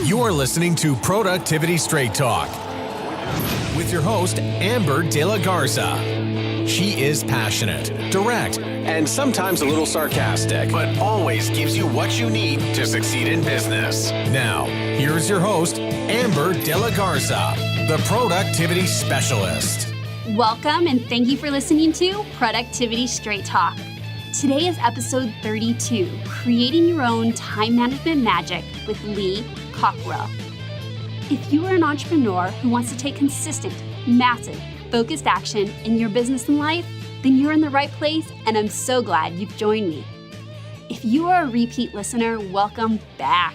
You're listening to Productivity Straight Talk with your host, Amber De La Garza. She is passionate, direct, and sometimes a little sarcastic, but always gives you what you need to succeed in business. Now, here's your host, Amber De La Garza, the Productivity Specialist. Welcome, and thank you for listening to Productivity Straight Talk. Today is episode 32, Creating Your Own Time Management Magic with Lee Cockerell. If you are an entrepreneur who wants to take consistent, massive, focused action in your business and life, then you're in the right place, and I'm so glad you've joined me. If you are a repeat listener, welcome back.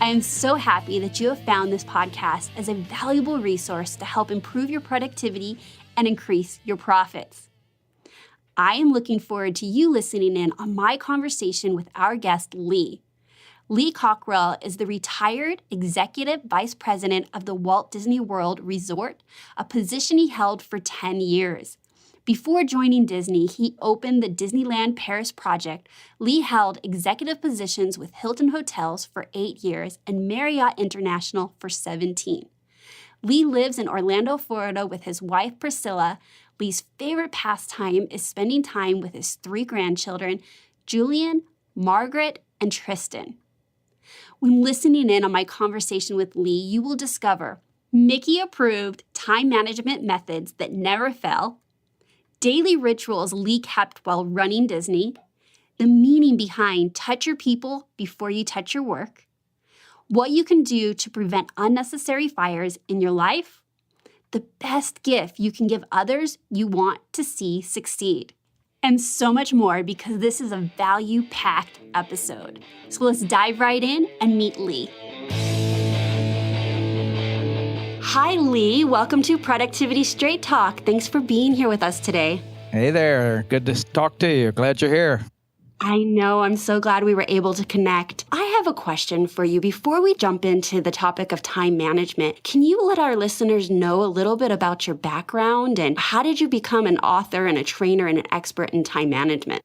I am so happy that you have found this podcast as a valuable resource to help improve your productivity and increase your profits. I am looking forward to you listening in on my conversation with our guest, Lee. Lee Cockerell is the retired Executive Vice President of the Walt Disney World Resort, a position he held for 10 years. Before joining Disney, he opened the Disneyland Paris project. Lee held executive positions with Hilton Hotels for 8 years and Marriott International for 17. Lee lives in Orlando, Florida with his wife, Priscilla. Lee's favorite pastime is spending time with his 3 grandchildren, Julian, Margaret, and Tristan. When listening in on my conversation with Lee, you will discover Mickey-approved time management methods that never fail, daily rituals Lee kept while running Disney, the meaning behind touch your people before you touch your work, what you can do to prevent unnecessary fires in your life, the best gift you can give others you want to see succeed, and so much more, because this is a value-packed episode. So let's dive right in and meet Lee. Hi, Lee. Welcome to Productivity Straight Talk. Thanks for being here with us today. Hey there. Good to talk to you. Glad you're here. I know. I'm so glad we were able to connect. I have a question for you. Before we jump into the topic of time management, can you let our listeners know a little bit about your background and how did you become an author and a trainer and an expert in time management?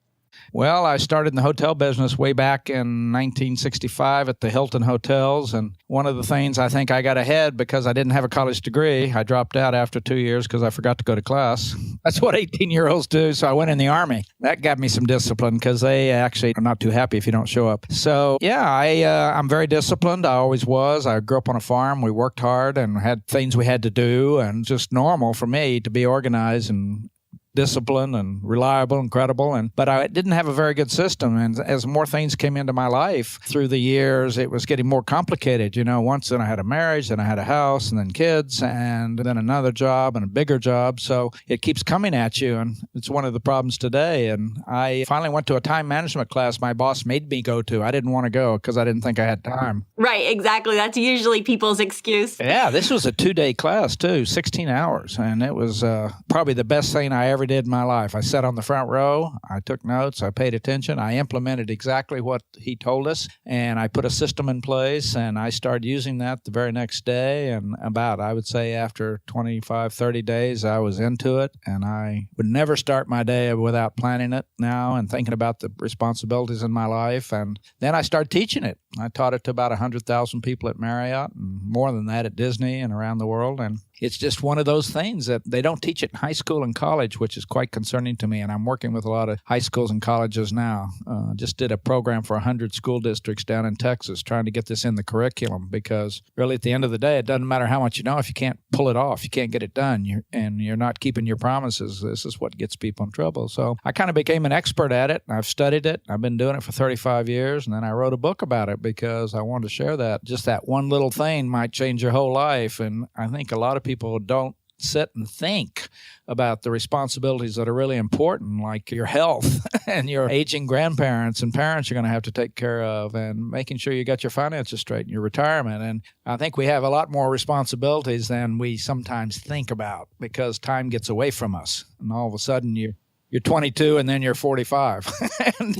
Well, I started in the hotel business way back in 1965 at the Hilton Hotels. And one of the things I think I got ahead because I didn't have a college degree. I dropped out after 2 years because I forgot to go to class. That's what 18-year-olds do. So I went in the Army. That got me some discipline because they actually are not too happy if you don't show up. So yeah, I'm very disciplined. I always was. I grew up on a farm. We worked hard and had things we had to do, and just normal for me to be organized and disciplined and reliable and credible. But I didn't have a very good system. And as more things came into my life through the years, it was getting more complicated. Once then I had a marriage, then I had a house, and then kids, and then another job and a bigger job. So it keeps coming at you. And it's one of the problems today. And I finally went to a time management class my boss made me go to. I didn't want to go because I didn't think I had time. Right, exactly. That's usually people's excuse. Yeah, this was a 2-day class too, 16 hours. And it was probably the best thing I ever did in my life. I sat on the front row. I took notes. I paid attention. I implemented exactly what he told us, and I put a system in place, and I started using that the very next day. And I would say after 25, 30 days, I was into it, and I would never start my day without planning it now and thinking about the responsibilities in my life. And then I started teaching it. I taught it to about 100,000 people at Marriott and more than that at Disney and around the world. And it's just one of those things that they don't teach it in high school and college, which is quite concerning to me. And I'm working with a lot of high schools and colleges now. Just did a program for 100 school districts down in Texas trying to get this in the curriculum, because really at the end of the day, it doesn't matter how much you know if you can't pull it off. You can't get it done. You're not keeping your promises. This is what gets people in trouble. So I kind of became an expert at it. I've studied it. I've been doing it for 35 years. And then I wrote a book about it because I wanted to share that. Just that one little thing might change your whole life. And I think a lot of people don't sit and think about the responsibilities that are really important, like your health and your aging grandparents and parents you're going to have to take care of, and making sure you got your finances straight and your retirement. And I think we have a lot more responsibilities than we sometimes think about, because time gets away from us. And all of a sudden you're 22 and then you're 45. And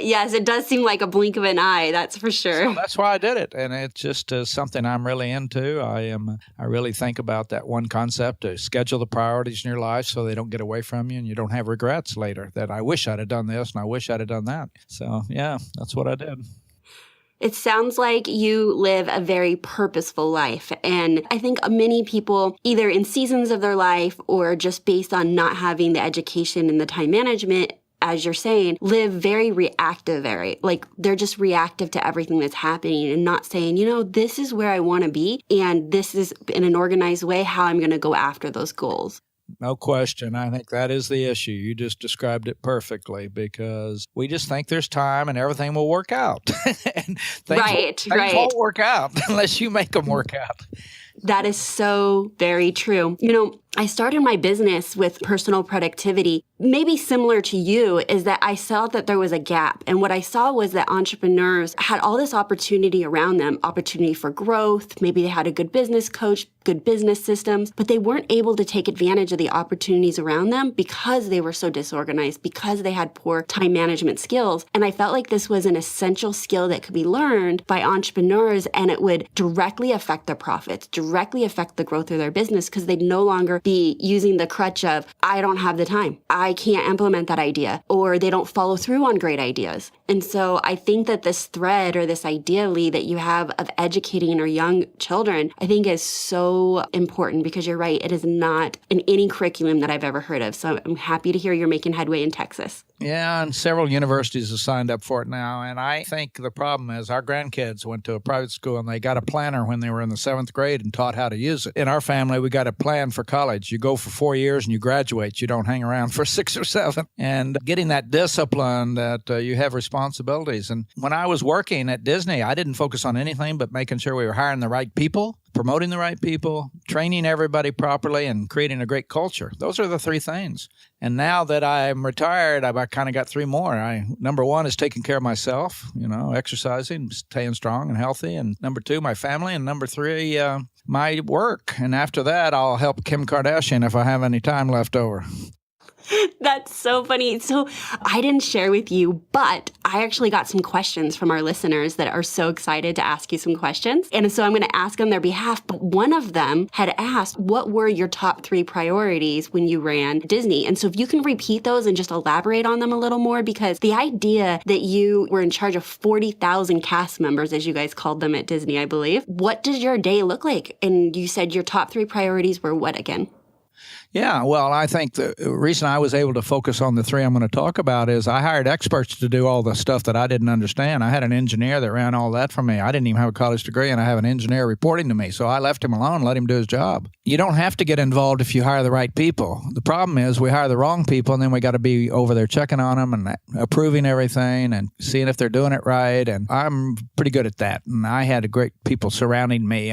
Yes, it does seem like a blink of an eye, that's for sure. So that's why I did it. And it's just something I'm really into. I really think about that one concept, to schedule the priorities in your life so they don't get away from you and you don't have regrets later that I wish I'd have done this and I wish I'd have done that. So yeah, that's what I did. It sounds like you live a very purposeful life. And I think many people, either in seasons of their life or just based on not having the education and the time management, as you're saying, live very reactive, like they're just reactive to everything that's happening and not saying, this is where I want to be. And this is in an organized way how I'm going to go after those goals. No question. I think that is the issue. You just described it perfectly because we just think there's time and everything will work out. And things won't work out unless you make them work out. That is so very true. I started my business with personal productivity. Maybe similar to you is that I saw that there was a gap. And what I saw was that entrepreneurs had all this opportunity around them, opportunity for growth. Maybe they had a good business coach, good business systems, but they weren't able to take advantage of the opportunities around them because they were so disorganized, because they had poor time management skills. And I felt like this was an essential skill that could be learned by entrepreneurs, and it would directly affect their profits, directly affect the growth of their business, because they'd no longer be using the crutch of, I don't have the time, I can't implement that idea, or they don't follow through on great ideas. And so I think that this thread or this idea, Lee, that you have of educating our young children, I think is so important, because you're right, it is not in any curriculum that I've ever heard of. So I'm happy to hear you're making headway in Texas. Yeah, and several universities have signed up for it now. And I think the problem is our grandkids went to a private school and they got a planner when they were in the 7th grade and taught how to use it. In our family, we got a plan for college. You go for 4 years and you graduate. You don't hang around for 6 or 7. And getting that discipline that you have responsibilities. And when I was working at Disney, I didn't focus on anything but making sure we were hiring the right people, promoting the right people, training everybody properly, and creating a great culture. Those are the 3 things. And now that I'm retired, I've kind of got 3 more. Number 1 is taking care of myself, exercising, staying strong and healthy. And number 2, my family. And number 3, my work. And after that, I'll help Kim Kardashian if I have any time left over. That's so funny. So I didn't share with you, but I actually got some questions from our listeners that are so excited to ask you some questions. And so I'm going to ask on their behalf. But one of them had asked, what were your top 3 priorities when you ran Disney? And so if you can repeat those and just elaborate on them a little more, because the idea that you were in charge of 40,000 cast members, as you guys called them at Disney, I believe. What does your day look like? And you said your top 3 priorities were what again? Yeah, well, I think the reason I was able to focus on the 3 I'm going to talk about is I hired experts to do all the stuff that I didn't understand. I had an engineer that ran all that for me. I didn't even have a college degree, and I have an engineer reporting to me. So I left him alone, let him do his job. You don't have to get involved if you hire the right people. The problem is we hire the wrong people, and then we got to be over there checking on them and approving everything and seeing if they're doing it right. And I'm pretty good at that. And I had great people surrounding me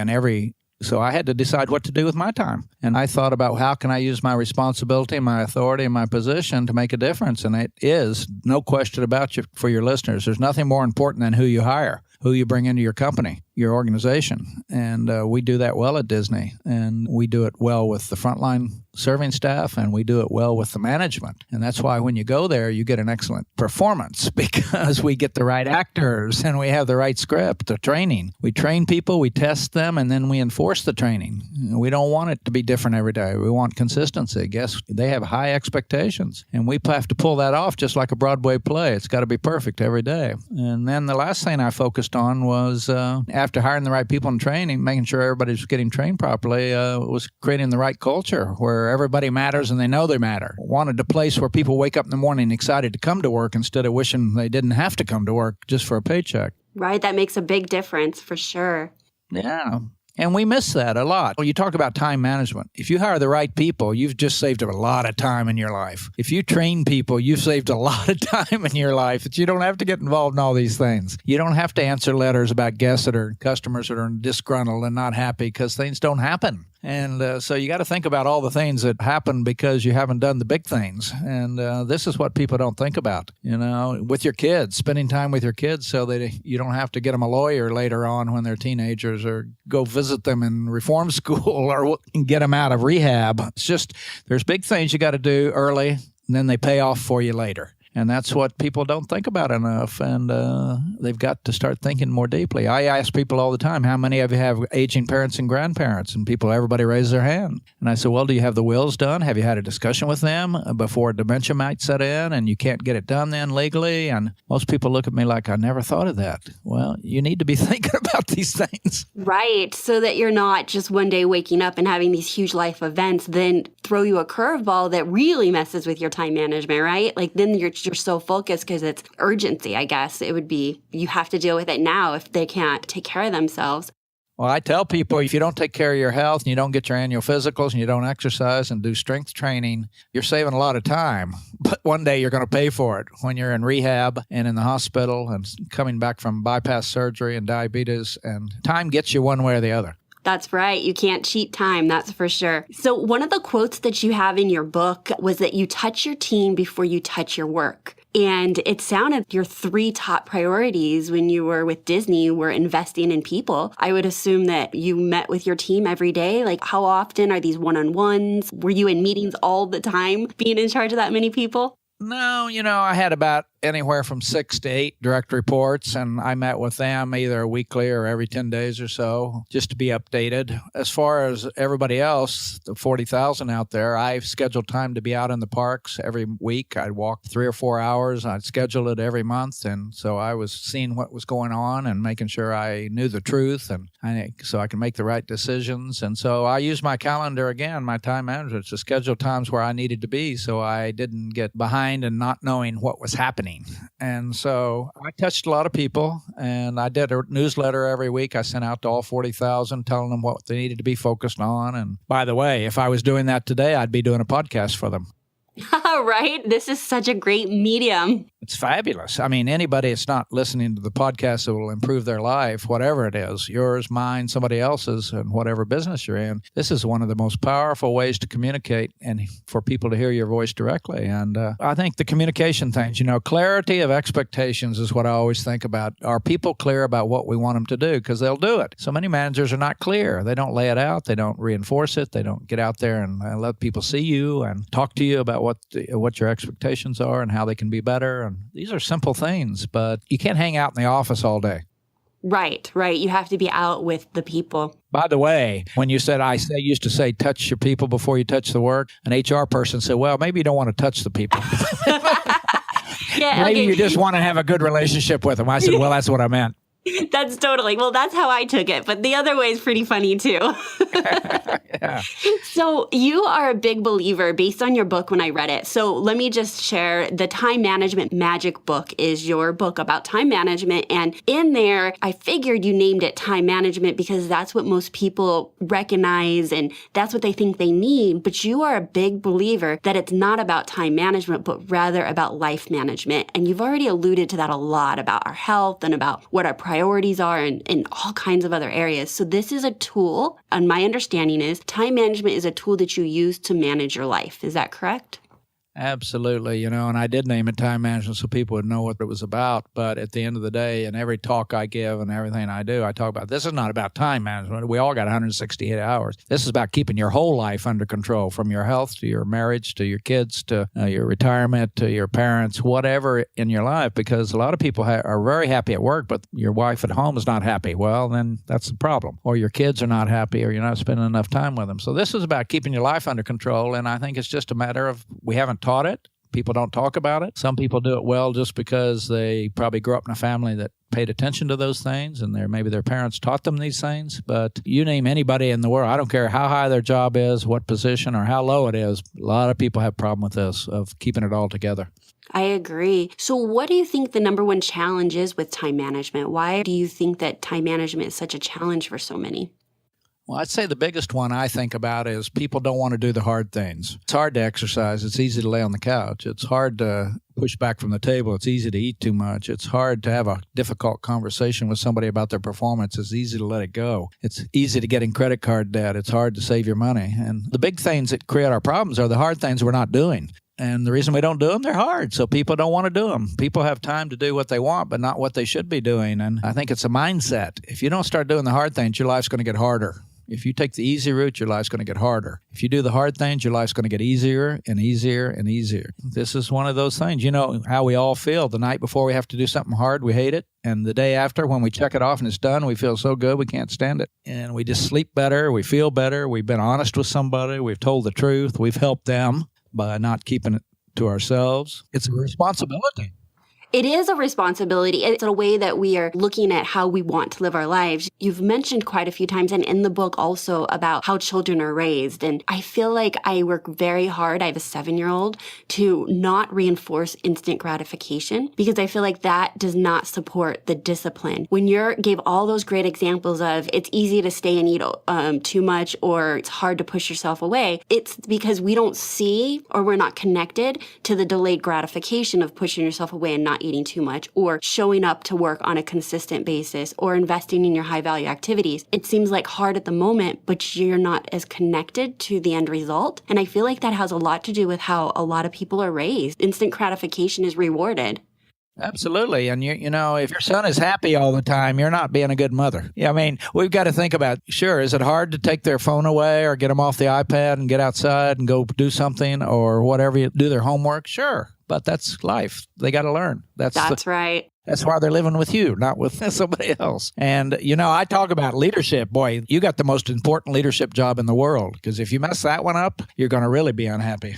so I had to decide what to do with my time. And I thought about how can I use my responsibility, my authority, and my position to make a difference. And it is, no question about you, for your listeners, there's nothing more important than who you hire, who you bring into your company, your organization. And we do that well at Disney. And we do it well with the frontline serving staff, and we do it well with the management. And that's why when you go there, you get an excellent performance, because we get the right actors and we have the right script, the training. We train people, we test them, and then we enforce the training. We don't want it to be different every day. We want consistency. Guess they have high expectations, and we have to pull that off just like a Broadway play. It's got to be perfect every day. And then the last thing I focused on was after hiring the right people and training, making sure everybody's getting trained properly, was creating the right culture where everybody matters and they know they matter. Wanted a place where people wake up in the morning excited to come to work instead of wishing they didn't have to come to work just for a paycheck. Right. That makes a big difference for sure. Yeah. And we miss that a lot. Well, you talk about time management. If you hire the right people, you've just saved a lot of time in your life. If you train people, you've saved a lot of time in your life. You don't have to get involved in all these things. You don't have to answer letters about guests that are customers that are disgruntled and not happy, because things don't happen. And so you got to think about all the things that happen because you haven't done the big things. And this is what people don't think about, with your kids, spending time with your kids so that you don't have to get them a lawyer later on when they're teenagers, or go visit them in reform school, or get them out of rehab. It's just, there's big things you got to do early, and then they pay off for you later. And that's what people don't think about enough. And they've got to start thinking more deeply. I ask people all the time, how many of you have aging parents and grandparents? And everybody raises their hand. And I say, well, do you have the wills done? Have you had a discussion with them before dementia might set in and you can't get it done then legally? And most people look at me like, I never thought of that. Well, you need to be thinking about these things. Right. So that you're not just one day waking up and having these huge life events, then throw you a curveball that really messes with your time management, right? Like then you're so focused because it's urgency, I guess. It would be, you have to deal with it now if they can't take care of themselves. Well, I tell people, if you don't take care of your health and you don't get your annual physicals and you don't exercise and do strength training, you're saving a lot of time. But one day you're going to pay for it when you're in rehab and in the hospital and coming back from bypass surgery and diabetes. And time gets you one way or the other. That's right. You can't cheat time, that's for sure. So one of the quotes that you have in your book was that you touch your team before you touch your work. And it sounded your 3 top priorities when you were with Disney were investing in people. I would assume that you met with your team every day. Like, how often are these one-on-ones? Were you in meetings all the time being in charge of that many people? No, I had about anywhere from 6 to 8 direct reports, and I met with them either weekly or every 10 days or so just to be updated. As far as everybody else, the 40,000 out there, I've scheduled time to be out in the parks every week. I'd walk 3 or 4 hours. I'd schedule it every month, and so I was seeing what was going on and making sure I knew the truth, and so I can make the right decisions. And so I used my calendar again, my time management, to schedule times where I needed to be so I didn't get behind and not knowing what was happening. And so I touched a lot of people, and I did a newsletter every week. I sent out to all 40,000 telling them what they needed to be focused on. And by the way, if I was doing that today, I'd be doing a podcast for them. Right? This is such a great medium. It's fabulous. I mean, anybody that's not listening to the podcast that will improve their life, whatever it is, yours, mine, somebody else's, and whatever business you're in, this is one of the most powerful ways to communicate and for people to hear your voice directly. And I think the communication things, clarity of expectations is what I always think about. Are people clear about what we want them to do? Because they'll do it. So many managers are not clear. They don't lay it out. They don't reinforce it. They don't get out there and let people see you and talk to you about what your expectations are and how they can be better. And these are simple things, but you can't hang out in the office all day. Right. You have to be out with the people. By the way, when you said, I used to say, touch your people before you touch the work, an HR person said, well, maybe you don't want to touch the people. Maybe you just want to have a good relationship with them. I said, well, that's what I meant. That's how I took it. But the other way is pretty funny too. Yeah. So you are a big believer based on your book when I read it. So let me just share the Time Management Magic book is your book about time management. And in there, I figured you named it time management because that's what most people recognize and that's what they think they need. But you are a big believer that it's not about time management, but rather about life management. And you've already alluded to that a lot about our health and about what our priorities are and in all kinds of other areas. So this is a tool, and my understanding is time management is a tool that you use to manage your life. Is that correct? Absolutely, and I did name it time management so people would know what it was about. But at the end of the day, in every talk I give and everything I do, I talk about this is not about time management. We all got 168 hours. This is about keeping your whole life under control, from your health to your marriage to your kids to your retirement to your parents, whatever in your life. Because a lot of people are very happy at work, but your wife at home is not happy. Well, then that's the problem. Or your kids are not happy, or you're not spending enough time with them. So this is about keeping your life under control. And I think it's just a matter of we haven't taught it. People don't talk about it. Some people do it well just because they probably grew up in a family that paid attention to those things and maybe their parents taught them these things. But you name anybody in the world, I don't care how high their job is, what position, or how low it is, a lot of people have a problem with this, of keeping it all together. I agree. So what do you think the number one challenge is with time management? Why do you think that time management is such a challenge for so many? Well, I'd say the biggest one I think about is people don't want to do the hard things. It's hard to exercise. It's easy to lay on the couch. It's hard to push back from the table. It's easy to eat too much. It's hard to have a difficult conversation with somebody about their performance. It's easy to let it go. It's easy to get in credit card debt. It's hard to save your money. And the big things that create our problems are the hard things we're not doing. And the reason we don't do them, they're hard. So people don't want to do them. People have time to do what they want, but not what they should be doing. And I think it's a mindset. If you don't start doing the hard things, your life's going to get harder. If you take the easy route, your life's going to get harder. If you do the hard things, your life's going to get easier and easier and easier. This is one of those things. You know how we all feel. The night before we have to do something hard, we hate it. And the day after, when we check it off and it's done, we feel so good we can't stand it. And we just sleep better. We feel better. We've been honest with somebody. We've told the truth. We've helped them by not keeping it to ourselves. It's a responsibility. It is a responsibility. It's a way that we are looking at how we want to live our lives. You've mentioned quite a few times, and in the book also, about how children are raised. And I feel like I work very hard. I have a 7-year-old to not reinforce instant gratification because I feel like that does not support the discipline. When you gave all those great examples of it's easy to stay and eat too much or it's hard to push yourself away, it's because we don't see or we're not connected to the delayed gratification of pushing yourself away and not eating too much, or showing up to work on a consistent basis, or investing in your high value activities. It seems like hard at the moment, but you're not as connected to the end result. And I feel like that has a lot to do with how a lot of people are raised. Instant gratification is rewarded. Absolutely. And, you know, if your son is happy all the time, you're not being a good mother. Yeah, I mean, we've got to think about, sure, is it hard to take their phone away or get them off the iPad and get outside and go do something or whatever, do their homework? Sure. But that's life. They got to learn. That's right. That's why they're living with you, not with somebody else. And, you know, I talk about leadership. Boy, you got the most important leadership job in the world, because if you mess that one up, you're going to really be unhappy.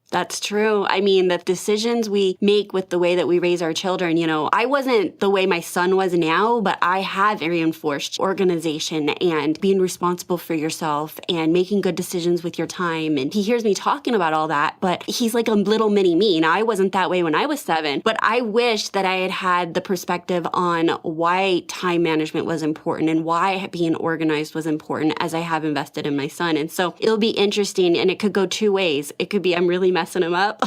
That's true. I mean, the decisions we make with the way that we raise our children, you know, I wasn't the way my son was now, but I have reinforced organization and being responsible for yourself and making good decisions with your time. And he hears me talking about all that, but he's like a little mini me. Now, I wasn't that way when I was 7, but I wish that I had had the perspective on why time management was important and why being organized was important as I have invested in my son. And so it'll be interesting, and it could go two ways. It could be I'm really messing him up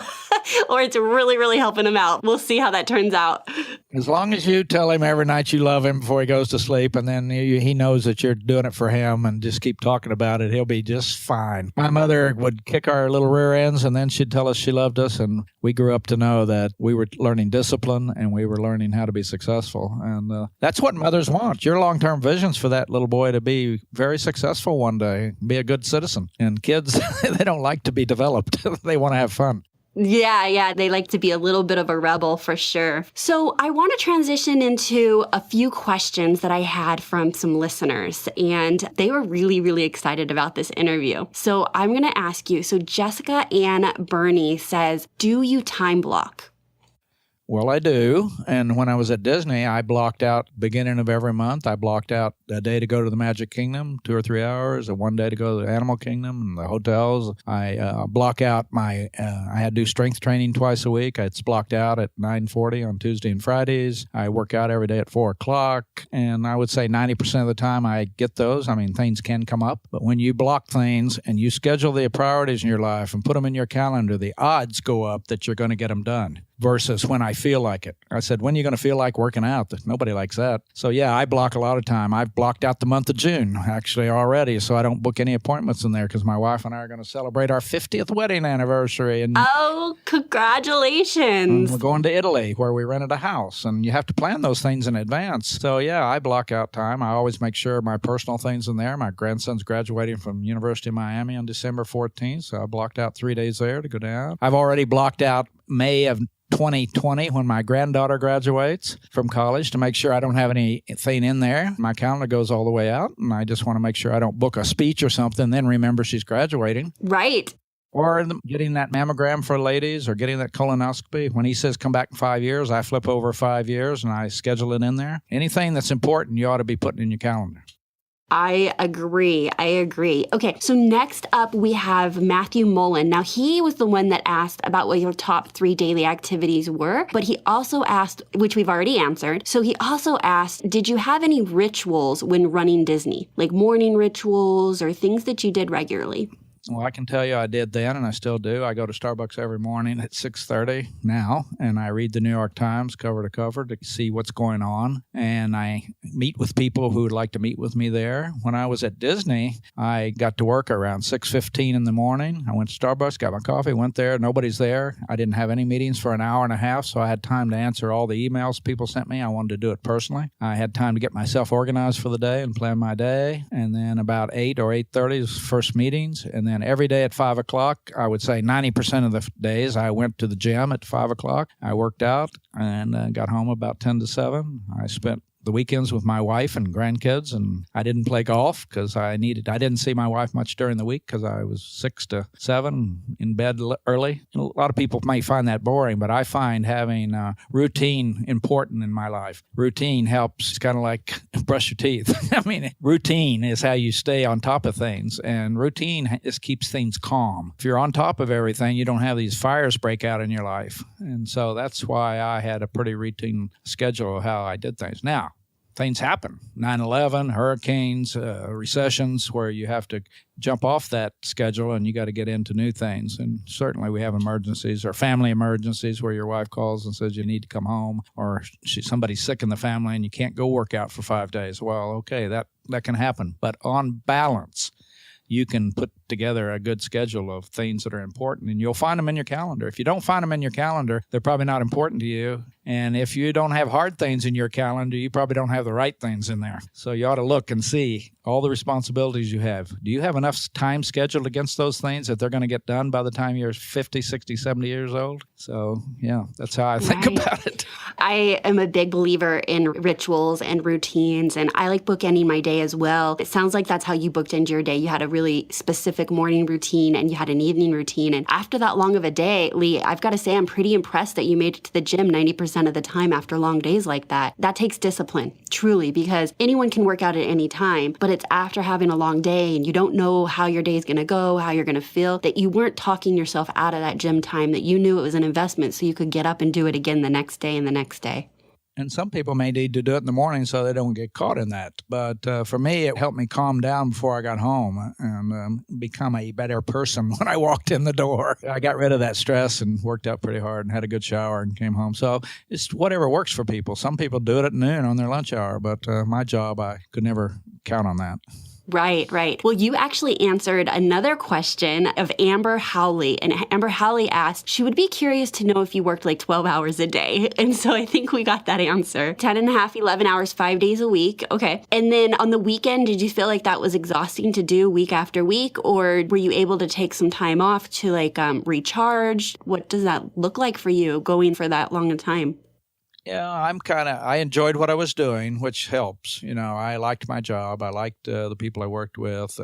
or it's really, really helping him out. We'll see how that turns out. As long as you tell him every night you love him before he goes to sleep, and then he knows that you're doing it for him, and just keep talking about it, he'll be just fine. My mother would kick our little rear ends, and then she'd tell us she loved us, and we grew up to know that we were learning discipline and we were learning how to be successful. And that's what mothers want. Your long-term vision's for that little boy to be very successful one day, be a good citizen. And kids, they don't like to be developed. They want to have fun. Yeah. They like to be a little bit of a rebel for sure. So I want to transition into a few questions that I had from some listeners, and they were really, really excited about this interview. So I'm going to ask you. So Jessica Ann Burney says, do you time block? Well, I do. And when I was at Disney, I blocked out beginning of every month. I blocked out a day to go to the Magic Kingdom, 2 or 3 hours, and 1 day to go to the Animal Kingdom and the hotels. I block out I had to do strength training twice a week. It's blocked out at 9:40 on Tuesday and Fridays. I work out every day at 4 o'clock. And I would say 90% of the time I get those. I mean, things can come up. But when you block things and you schedule the priorities in your life and put them in your calendar, the odds go up that you're going to get them done. Versus when I feel like it. I said, when are you going to feel like working out? Nobody likes that. So yeah, I block a lot of time. I've blocked out the month of June actually already, so I don't book any appointments in there because my wife and I are going to celebrate our 50th wedding anniversary. And oh, congratulations. We're going to Italy where we rented a house, and you have to plan those things in advance. So yeah, I block out time. I always make sure my personal things in there. My grandson's graduating from University of Miami on December 14th, so I blocked out 3 days there to go down. I've already blocked out May of 2020 when my granddaughter graduates from college to make sure I don't have anything in there. My calendar goes all the way out, and I just want to make sure I don't book a speech or something, then remember she's graduating. Right. Or getting that mammogram for ladies or getting that colonoscopy. When he says come back in 5 years, I flip over 5 years and I schedule it in there. Anything that's important, you ought to be putting in your calendar. I agree. Okay, so next up we have Matthew Mullen. Now, he was the one that asked about what your top 3 daily activities were, but he also asked, which we've already answered, so he also asked, did you have any rituals when running Disney, like morning rituals or things that you did regularly? Well, I can tell you I did then, and I still do. I go to Starbucks every morning at 6:30 now, and I read the New York Times cover to cover to see what's going on, and I meet with people who would like to meet with me there. When I was at Disney, I got to work around 6:15 in the morning. I went to Starbucks, got my coffee, went there. Nobody's there. I didn't have any meetings for an hour and a half, so I had time to answer all the emails people sent me. I wanted to do it personally. I had time to get myself organized for the day and plan my day, and then about 8 or 8:30 was first meetings, and then every day at 5 o'clock, I would say 90% of the days, I went to the gym at 5 o'clock. I worked out and got home about 10 to 7. I spent the weekends with my wife and grandkids, and I didn't play golf because I didn't see my wife much during the week because I was 6 to 7 in bed early. A lot of people may find that boring, but I find having routine important in my life. Routine helps. It's kind of like brush your teeth. I mean, routine is how you stay on top of things, and routine just keeps things calm. If you're on top of everything, you don't have these fires break out in your life. And so that's why I had a pretty routine schedule of how I did things. Now, things happen. 9/11, hurricanes, recessions, where you have to jump off that schedule and you got to get into new things. And certainly we have emergencies or family emergencies where your wife calls and says you need to come home, or somebody's sick in the family and you can't go work out for 5 days. Well, okay, that can happen. But on balance, you can put together a good schedule of things that are important, and you'll find them in your calendar. If you don't find them in your calendar, they're probably not important to you. And if you don't have hard things in your calendar, you probably don't have the right things in there. So you ought to look and see all the responsibilities you have. Do you have enough time scheduled against those things that they're going to get done by the time you're 50, 60, 70 years old? So, yeah, that's how I think about it. I am a big believer in rituals and routines, and I like bookending my day as well. It sounds like that's how you booked into your day. You had a really specific morning routine and you had an evening routine. And after that long of a day, Lee, I've got to say I'm pretty impressed that you made it to the gym 90% of the time after long days like that. That takes discipline, truly, because anyone can work out at any time, but it's after having a long day and you don't know how your day is going to go, how you're going to feel, that you weren't talking yourself out of that gym time, that you knew it was an investment so you could get up and do it again the next day and the next day. And some people may need to do it in the morning so they don't get caught in that. But for me, it helped me calm down before I got home and become a better person when I walked in the door. I got rid of that stress and worked out pretty hard and had a good shower and came home. So it's whatever works for people. Some people do it at noon on their lunch hour, but my job, I could never count on that. Right. Well, you actually answered another question of Amber Howley. And Amber Howley asked, she would be curious to know if you worked like 12 hours a day. And so I think we got that answer. 10 and a half, 11 hours, 5 days a week. Okay. And then on the weekend, did you feel like that was exhausting to do week after week? Or were you able to take some time off to recharge? What does that look like for you going for that long a time? Yeah, I enjoyed what I was doing, which helps. I liked my job. I liked the people I worked with.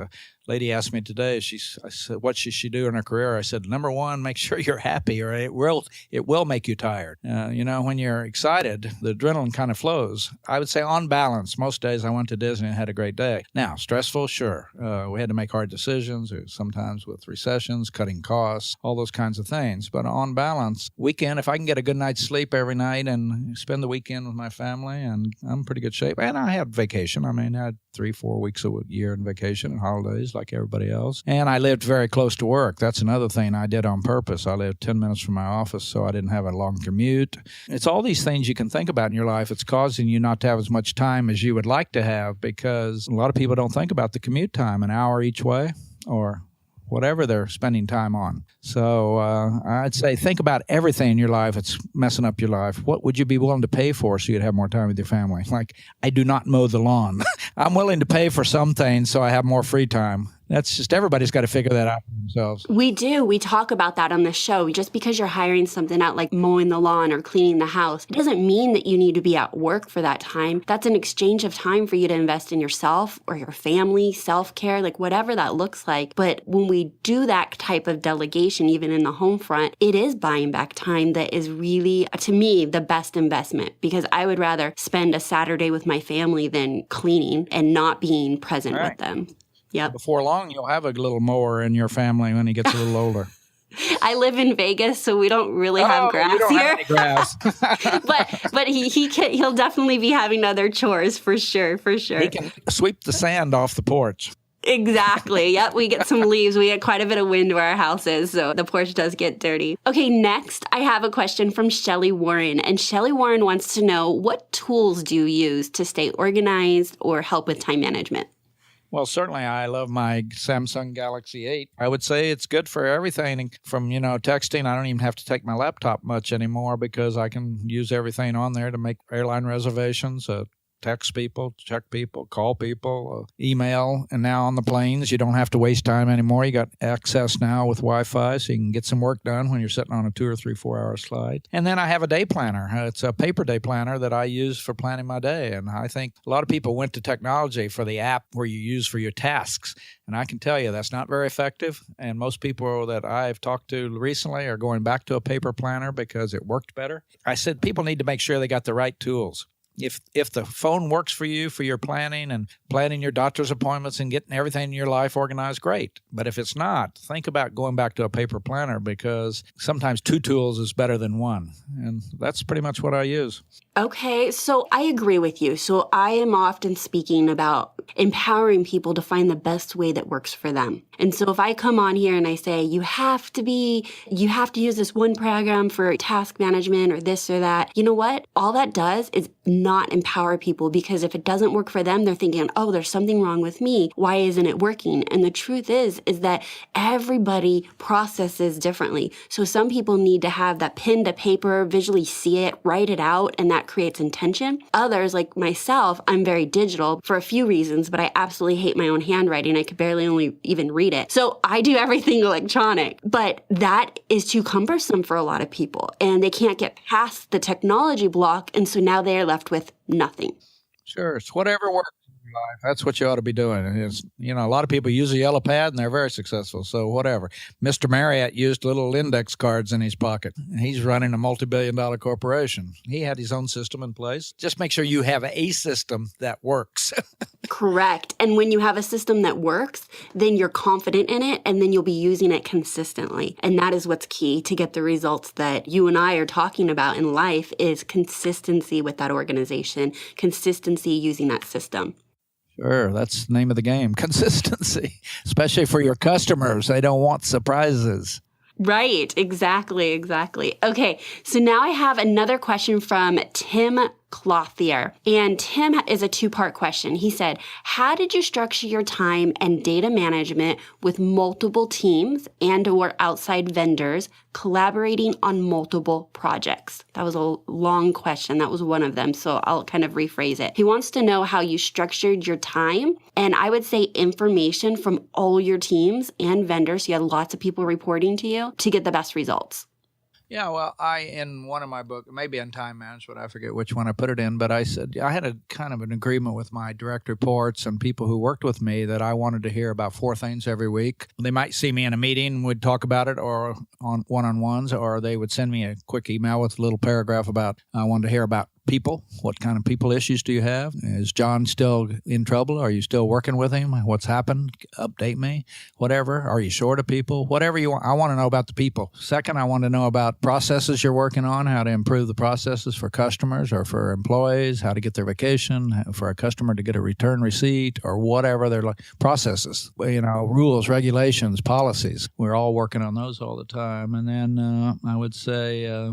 Lady asked me today, I said, what should she do in her career? I said, number one, make sure you're happy, or it will make you tired. When you're excited, the adrenaline kind of flows. I would say on balance, most days I went to Disney and had a great day. Now, stressful, sure. We had to make hard decisions, sometimes with recessions, cutting costs, all those kinds of things. But on balance, weekend, if I can get a good night's sleep every night and spend the weekend with my family, and I'm in pretty good shape. And I had vacation. I had 3-4 weeks a year in vacation and holidays like everybody else. And I lived very close to work. That's another thing I did on purpose. I lived 10 minutes from my office, so I didn't have a long commute. It's all these things you can think about in your life. It's causing you not to have as much time as you would like to have, because a lot of people don't think about the commute time, an hour each way or whatever they're spending time on. So I'd say think about everything in your life that's messing up your life. What would you be willing to pay for so you'd have more time with your family? Like, I do not mow the lawn. I'm willing to pay for some things so I have more free time. That's just, everybody's got to figure that out for themselves. We do. We talk about that on the show. Just because you're hiring something out like mowing the lawn or cleaning the house, it doesn't mean that you need to be at work for that time. That's an exchange of time for you to invest in yourself or your family, self-care, like whatever that looks like. But when we do that type of delegation, even in the home front, it is buying back time that is really, to me, the best investment, because I would rather spend a Saturday with my family than cleaning and not being present with them. Yep. Before long, you'll have a little mower in your family when he gets a little older. I live in Vegas, so we don't really have grass you don't here. Have any grass. but he'll definitely be having other chores for sure. He can sweep the sand off the porch. Exactly. Yep. We get some leaves. We get quite a bit of wind where our house is, so the porch does get dirty. Okay, next I have a question from Shelly Warren. And Shelly Warren wants to know, what tools do you use to stay organized or help with time management? Well, certainly I love my Samsung Galaxy 8. I would say it's good for everything from, texting. I don't even have to take my laptop much anymore because I can use everything on there to make airline reservations, text people, check people, call people, email. And now on the planes, you don't have to waste time anymore. You got access now with Wi-Fi, so you can get some work done when you're sitting on a 2 or 3, 4 hour flight. And then I have a day planner. It's a paper day planner that I use for planning my day. And I think a lot of people went to technology for the app where you use for your tasks. And I can tell you that's not very effective. And most people that I've talked to recently are going back to a paper planner because it worked better. I said people need to make sure they got the right tools. If the phone works for you for your planning and planning your doctor's appointments and getting everything in your life organized, great. But if it's not, think about going back to a paper planner because sometimes 2 tools is better than 1. And that's pretty much what I use. Okay, so I agree with you. So I am often speaking about empowering people to find the best way that works for them. And so if I come on here and I say, you have to use this one program for task management or this or that, you know what? All that does is not empower people, because if it doesn't work for them, they're thinking, oh, there's something wrong with me. Why isn't it working? And the truth is that everybody processes differently. So some people need to have that pen to paper, visually see it, write it out, and that creates intention. Others, like myself, I'm very digital for a few reasons, but I absolutely hate my own handwriting. I could barely only even read it. So I do everything electronic, but that is too cumbersome for a lot of people, and they can't get past the technology block, and so now they're left with nothing. Sure. It's whatever works in your life. That's what you ought to be doing. It's, a lot of people use a yellow pad and they're very successful. So whatever. Mr. Marriott used little index cards in his pocket. He's running a multi-billion-dollar corporation. He had his own system in place. Just make sure you have a system that works. Correct. And when you have a system that works, then you're confident in it, and then you'll be using it consistently. And that is what's key to get the results that you and I are talking about in life, is consistency with that organization, consistency using that system. Sure. That's the name of the game. Consistency, especially for your customers. They don't want surprises. Right. Exactly. Okay. So now I have another question from Tim Clothier. And Tim is a 2-part question. He said, how did you structure your time and data management with multiple teams and or outside vendors collaborating on multiple projects? That was a long question. That was one of them. So I'll kind of rephrase it. He wants to know how you structured your time, and I would say information from all your teams and vendors. So you had lots of people reporting to you to get the best results. Yeah, well, in one of my books, maybe in time management, I forget which one I put it in, but I said I had a kind of an agreement with my direct reports and people who worked with me that I wanted to hear about 4 things every week. They might see me in a meeting, would talk about it, or on one-on-ones, or they would send me a quick email with a little paragraph about I wanted to hear about people. What kind of people issues do you have? Is John still in trouble? Are you still working with him? What's happened? Update me. Whatever. Are you short of people? Whatever you want. I want to know about the people. Second, I want to know about processes you're working on, how to improve the processes for customers or for employees, how to get their vacation, for a customer to get a return receipt or whatever their processes, rules, regulations, policies. We're all working on those all the time. And then I would say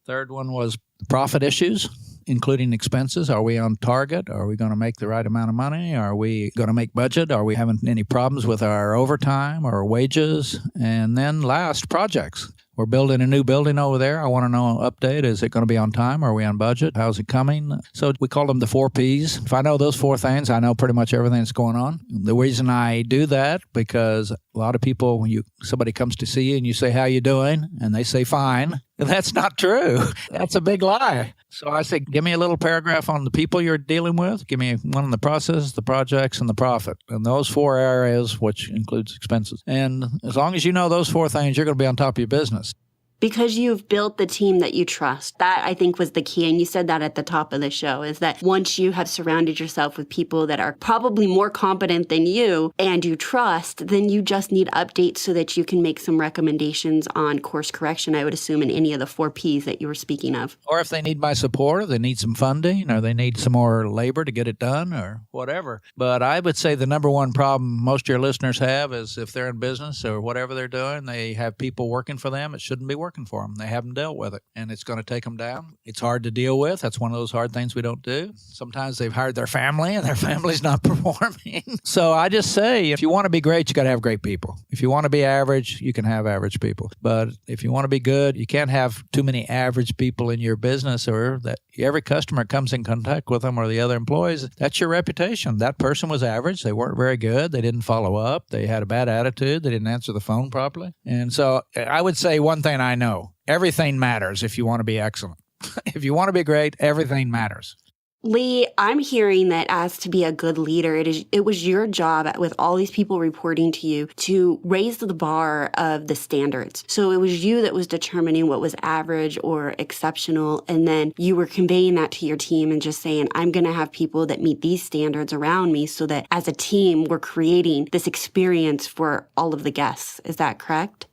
third one was profit issues, including expenses. Are we on target? Are we going to make the right amount of money? Are we going to make budget? Are we having any problems with our overtime or wages? And then last, projects. We're building a new building over there. I want to know an update. Is it going to be on time? Are we on budget? How's it coming? So we call them the 4 Ps. If I know those 4 things, I know pretty much everything that's going on. The reason I do that, because a lot of people, when somebody comes to see you and you say, how you doing? And they say, fine. That's not true. That's a big lie. So I say, give me a little paragraph on the people you're dealing with. Give me one on the process, the projects, and the profit. And those 4 areas, which includes expenses. And as long as you know those 4 things, you're going to be on top of your business. Because you've built the team that you trust. That, I think, was the key. And you said that at the top of the show, is that once you have surrounded yourself with people that are probably more competent than you and you trust, then you just need updates so that you can make some recommendations on course correction, I would assume, in any of the 4 Ps that you were speaking of. Or if they need my support, or they need some funding, or they need some more labor to get it done, or whatever. But I would say the number one problem most of your listeners have is if they're in business or whatever they're doing, they have people working for them. It shouldn't be working for them. They haven't dealt with it, and it's going to take them down. It's hard to deal with. That's one of those hard things we don't do. Sometimes they've hired their family, and their family's not performing. So I just say, if you want to be great, you got to have great people. If you want to be average, you can have average people. But if you want to be good, you can't have too many average people in your business, or that every customer comes in contact with them or the other employees. That's your reputation. That person was average. They weren't very good. They didn't follow up. They had a bad attitude. They didn't answer the phone properly. And so I would say one thing I know, everything matters if you want to be excellent. If you want to be great, everything matters. Lee, I'm hearing that as to be a good leader, it was your job with all these people reporting to you to raise the bar of the standards. So it was you that was determining what was average or exceptional, and then you were conveying that to your team and just saying, I'm going to have people that meet these standards around me so that as a team, we're creating this experience for all of the guests. Is that correct?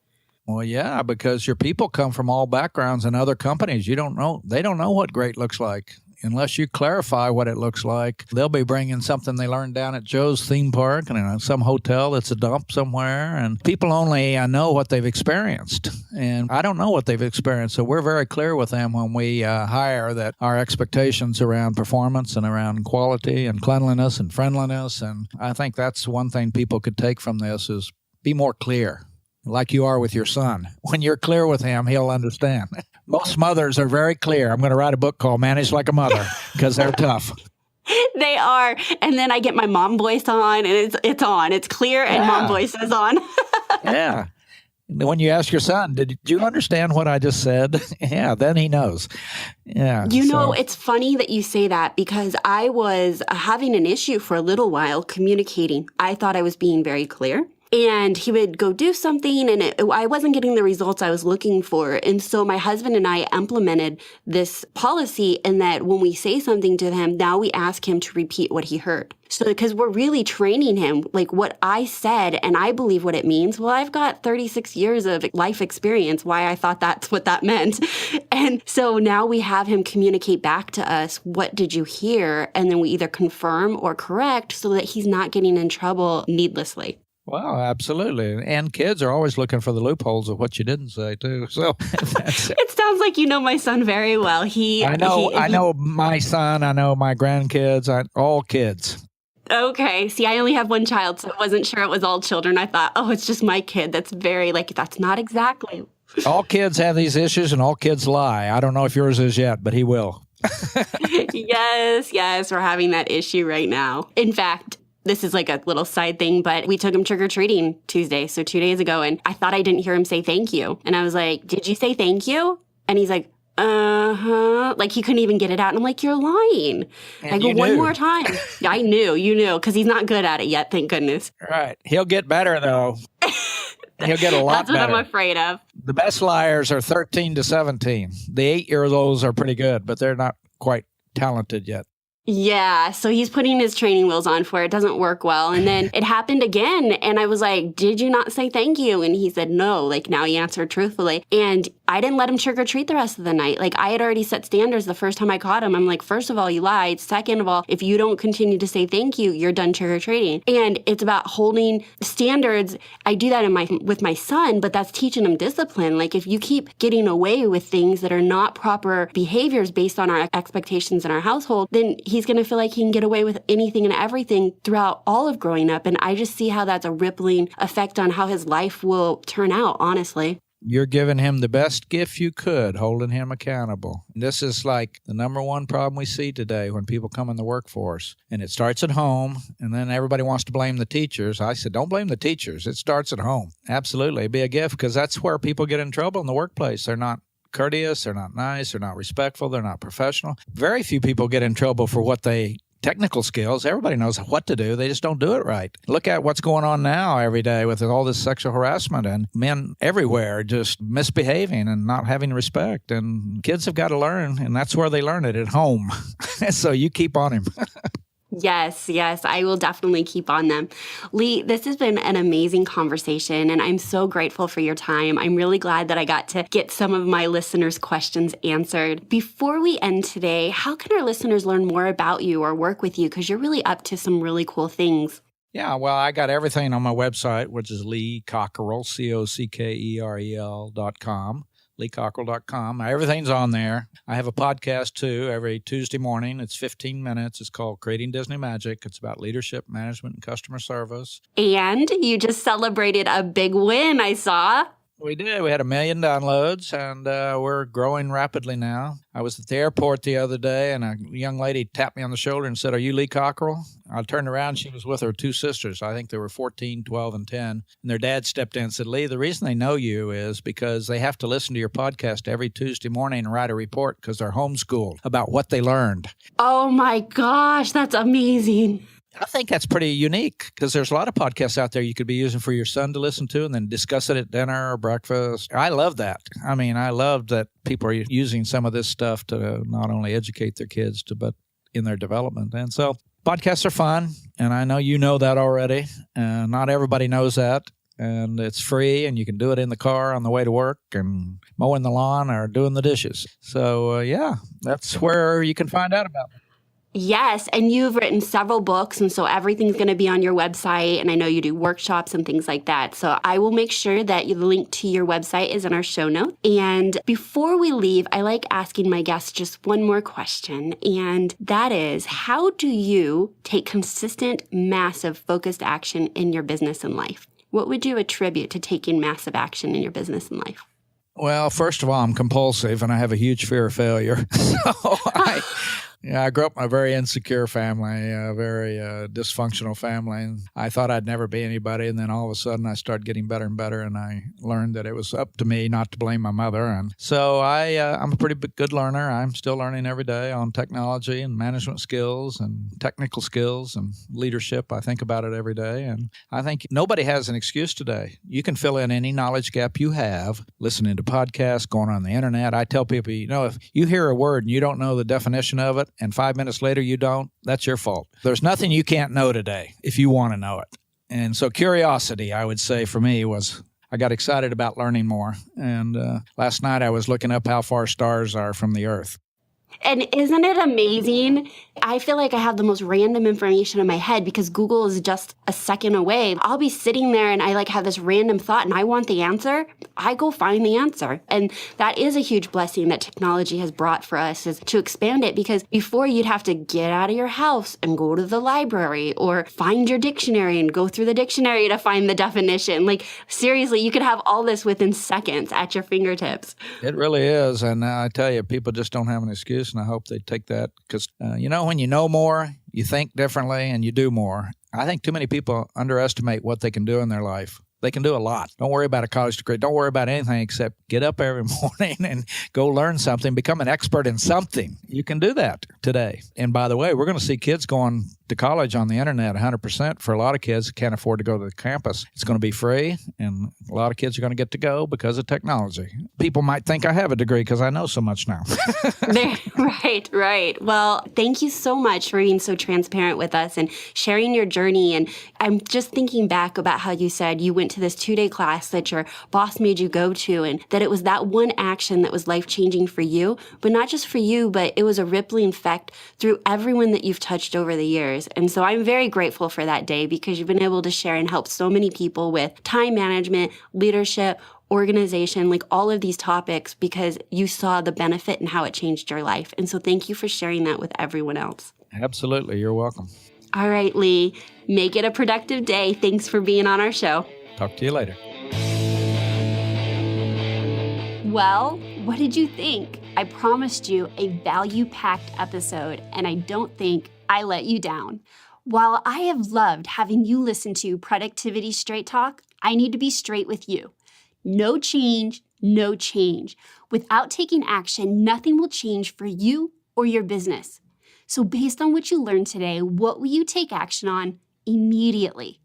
Well, yeah, because your people come from all backgrounds and other companies. They don't know what great looks like. Unless you clarify what it looks like, they'll be bringing something they learned down at Joe's theme park and some hotel that's a dump somewhere. And people only know what they've experienced. And I don't know what they've experienced. So we're very clear with them when we hire that our expectations around performance and around quality and cleanliness and friendliness. And I think that's one thing people could take from this is be more clear. Like you are with your son. When you're clear with him, he'll understand. Most mothers are very clear. I'm going to write a book called Manage Like a Mother because they're tough. They are. And then I get my mom voice on, and it's on. It's clear, and mom voice is on. Yeah. When you ask your son, did you understand what I just said? Yeah, then he knows. Yeah. You know, it's funny that you say that because I was having an issue for a little while communicating. I thought I was being very clear. And he would go do something, and I wasn't getting the results I was looking for. And so my husband and I implemented this policy in that when we say something to him, now we ask him to repeat what he heard. So because we're really training him, like what I said, and I believe what it means. Well, I've got 36 years of life experience, why I thought that's what that meant. And so now we have him communicate back to us, what did you hear? And then we either confirm or correct so that he's not getting in trouble needlessly. Well, absolutely. And kids are always looking for the loopholes of what you didn't say, too. So that's it. It sounds like you know my son very well. I know my son. I know my grandkids. All kids. Okay. See, I only have one child, so I wasn't sure it was all children. I thought, it's just my kid. That's very, that's not exactly. All kids have these issues, and all kids lie. I don't know if yours is yet, but he will. Yes. We're having that issue right now. In fact, this is like a little side thing, but we took him trick-or-treating Tuesday, so 2 days ago, and I thought I didn't hear him say thank you. And I was like, did you say thank you? And he's like, uh-huh. Like he couldn't even get it out. And I'm like, you're lying. And I go, you one knew. more time. I knew, because he's not good at it yet, thank goodness. Right. He'll get better, though. He'll get a lot better. That's what better. I'm afraid of. The best liars are 13 to 17. The 8-year-olds are pretty good, but they're not quite talented yet. Yeah, so he's putting his training wheels on for it. It doesn't work well. And then it happened again. And I was like, did you not say thank you? And he said, no. Now he answered truthfully. And I didn't let him trick or treat the rest of the night. I had already set standards the first time I caught him. I'm like, first of all, you lied. Second of all, if you don't continue to say thank you, you're done trick or treating. And it's about holding standards. I do that with my son, but that's teaching him discipline. If you keep getting away with things that are not proper behaviors based on our expectations in our household, then he's going to feel like he can get away with anything and everything throughout all of growing up. And I just see how that's a rippling effect on how his life will turn out, honestly. You're giving him the best gift you could, holding him accountable. This is the number one problem we see today when people come in the workforce. And it starts at home, and then everybody wants to blame the teachers. I said, don't blame the teachers. It starts at home. Absolutely. It'd be a gift because that's where people get in trouble in the workplace. They're not courteous, they're not nice, they're not respectful, they're not professional. Very few people get in trouble for what they technical skills. Everybody knows what to do. They just don't do it right. Look at what's going on now every day with all this sexual harassment and men everywhere just misbehaving and not having respect. And kids have got to learn, and that's where they learn it, at home. So you keep on him. Yes, I will definitely keep on them. Lee, this has been an amazing conversation, and I'm so grateful for your time. I'm really glad that I got to get some of my listeners' questions answered. Before we end today, how can our listeners learn more about you or work with you? Because you're really up to some really cool things. Yeah, well, I got everything on my website, which is Lee Cockerell, Cockerel.com. LeeCockerell.com. Everything's on there. I have a podcast too every Tuesday morning. It's 15 minutes. It's called Creating Disney Magic. It's about leadership, management, and customer service. And you just celebrated a big win, I saw. We did. We had 1 million downloads, and we're growing rapidly now. I was at the airport the other day, and a young lady tapped me on the shoulder and said, "Are you Lee Cockerell?" I turned around. She was with her 2 sisters. I think they were 14, 12, and 10. And their dad stepped in and said, "Lee, the reason they know you is because they have to listen to your podcast every Tuesday morning and write a report because they're homeschooled about what they learned." Oh, my gosh. That's amazing. I think that's pretty unique because there's a lot of podcasts out there you could be using for your son to listen to and then discuss it at dinner or breakfast. I love that. I mean, I love that people are using some of this stuff to not only educate their kids, but in their development. And so podcasts are fun, and I know you know that already. Not everybody knows that. And it's free, and you can do it in the car on the way to work and mowing the lawn or doing the dishes. So, yeah, that's where you can find out about it. Yes, and you've written several books, and so everything's going to be on your website, and I know you do workshops and things like that. So I will make sure that the link to your website is in our show notes. And before we leave, I like asking my guests just one more question, and that is, how do you take consistent, massive, focused action in your business and life? What would you attribute to taking massive action in your business and life? Well, first of all, I'm compulsive, and I have a huge fear of failure. So I grew up in a very insecure family, a very dysfunctional family. And I thought I'd never be anybody. And then all of a sudden I started getting better and better. And I learned that it was up to me not to blame my mother. And so I'm a pretty good learner. I'm still learning every day on technology and management skills and technical skills and leadership. I think about it every day. And I think nobody has an excuse today. You can fill in any knowledge gap you have, listening to podcasts, going on the internet. I tell people, if you hear a word and you don't know the definition of it, and 5 minutes later you don't, that's your fault. There's nothing you can't know today if you want to know it. And so curiosity, I would say for me, was I got excited about learning more. And last night I was looking up how far stars are from the Earth. And isn't it amazing? I feel like I have the most random information in my head because Google is just a second away. I'll be sitting there and I have this random thought and I want the answer. I go find the answer. And that is a huge blessing that technology has brought for us, is to expand it, because before you'd have to get out of your house and go to the library or find your dictionary and go through the dictionary to find the definition. Seriously, you could have all this within seconds at your fingertips. It really is. And I tell you, people just don't have an excuse. And I hope they take that because, when you know more, you think differently and you do more. I think too many people underestimate what they can do in their life. They can do a lot. Don't worry about a college degree. Don't worry about anything except get up every morning and go learn something, become an expert in something. You can do that today. And by the way, we're going to see kids going to college on the internet 100%. For a lot of kids who can't afford to go to the campus, it's going to be free, and a lot of kids are going to get to go because of technology. People might think I have a degree because I know so much now. Right. Well, thank you so much for being so transparent with us and sharing your journey. And I'm just thinking back about how you said you went to this 2-day class that your boss made you go to, and that it was that one action that was life-changing for you, but not just for you, but it was a rippling effect through everyone that you've touched over the years. And so I'm very grateful for that day, because you've been able to share and help so many people with time management, leadership, organization, all of these topics, because you saw the benefit and how it changed your life. And so thank you for sharing that with everyone else. Absolutely. You're welcome. All right, Lee, make it a productive day. Thanks for being on our show. Talk to you later. Well, what did you think? I promised you a value-packed episode, and I don't think I let you down. While I have loved having you listen to Productivity Straight Talk, I need to be straight with you. No change, no change. Without taking action, nothing will change for you or your business. So based on what you learned today, what will you take action on immediately?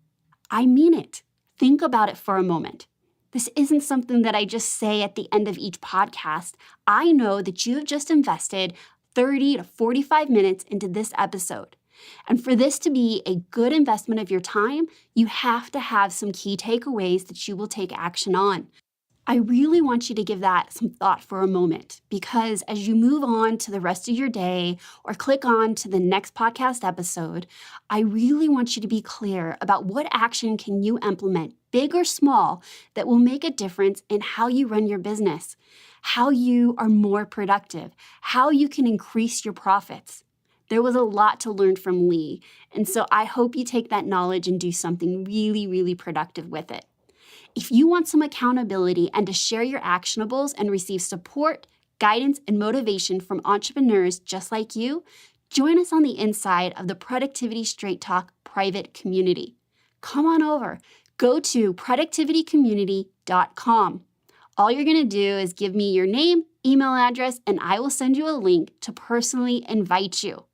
I mean it. Think about it for a moment. This isn't something that I just say at the end of each podcast. I know that you have just invested 30 to 45 minutes into this episode. And for this to be a good investment of your time, you have to have some key takeaways that you will take action on. I really want you to give that some thought for a moment, because as you move on to the rest of your day or click on to the next podcast episode, I really want you to be clear about what action can you implement, big or small, that will make a difference in how you run your business, how you are more productive, how you can increase your profits. There was a lot to learn from Lee, and so I hope you take that knowledge and do something really, really productive with it. If you want some accountability and to share your actionables and receive support, guidance, and motivation from entrepreneurs just like you, join us on the inside of the Productivity Straight Talk private community. Come on over. Go to productivitycommunity.com. All you're going to do is give me your name, email address, and I will send you a link to personally invite you.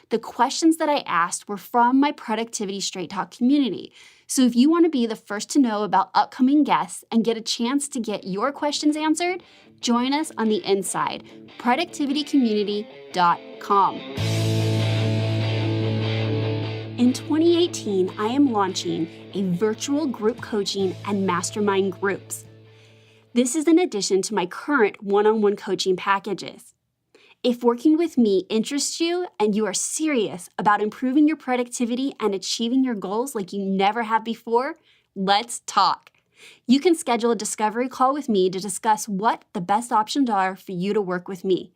The questions that I asked were from my Productivity Straight Talk community. So if you want to be the first to know about upcoming guests and get a chance to get your questions answered, join us on the inside, productivitycommunity.com. In 2018, I am launching a virtual group coaching and mastermind groups. This is in addition to my current one-on-one coaching packages. If working with me interests you and you are serious about improving your productivity and achieving your goals like you never have before, let's talk. You can schedule a discovery call with me to discuss what the best options are for you to work with me.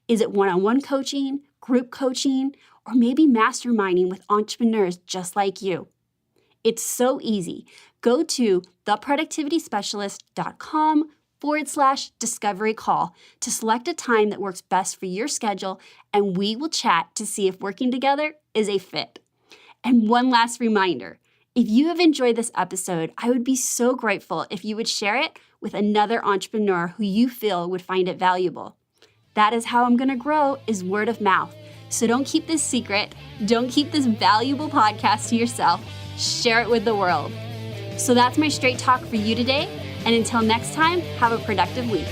Is it one-on-one coaching, group coaching, or maybe masterminding with entrepreneurs just like you? It's so easy. Go to theproductivityspecialist.com/discovery call to select a time that works best for your schedule, and we will chat to see if working together is a fit. And one last reminder, if you have enjoyed this episode, I would be so grateful if you would share it with another entrepreneur who you feel would find it valuable. That is how I'm going to grow, is word of mouth. So don't keep this secret. Don't keep this valuable podcast to yourself. Share it with the world. So that's my straight talk for you today. And until next time, have a productive week.